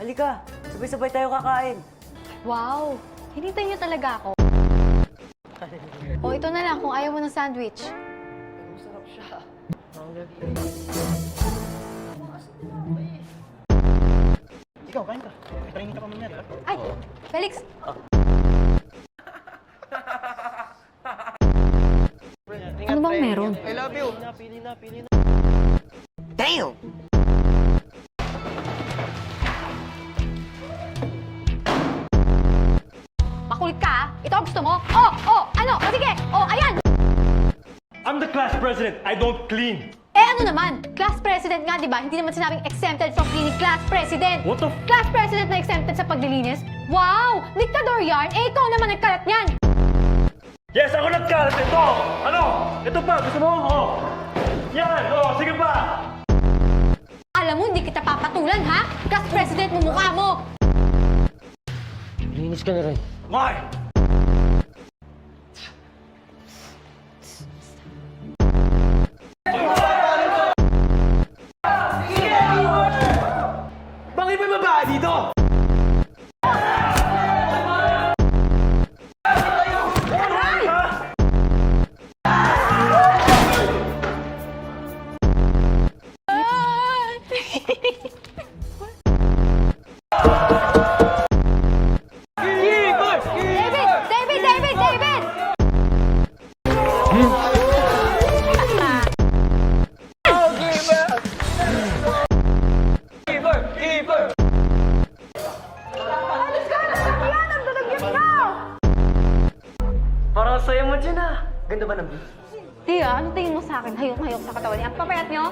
Halika, sabay-sabay tayo kakain. Wow! Hinintay niyo talaga ako. O, ito na lang kung ayaw mo ng sandwich. Masarap siya. Ikaw, kain ka. Training ka pa mamaya, di ba? Ay! Felix! Ano bang meron? I love you. Pili na. Damn! Makulit ka, ah. Ito ang gusto mo? Ano? Sige! Ayan! I'm the class president. I don't clean. Ano naman? Class president nga, di ba? Hindi naman sinabing exempted from cleaning class president. What the f... Class president na exempted sa paglilinis? Wow! Diktador yarn? Ikaw naman nagkalat niyan! Yes, ako nagkalat ito! Ano? Ito pa, gusto mo? Yan! Sige pa! Alam mo, hindi kita papatulan, ha? Class president mo mukha mo! Linis ka na rin. Mark! Bakit may babae dito? David! Parang saya mo dyan ah. Ganda ba ng beef? Tia, ano tingin mo sa akin? Hayok sa katawan niya. Ang papayat niyo?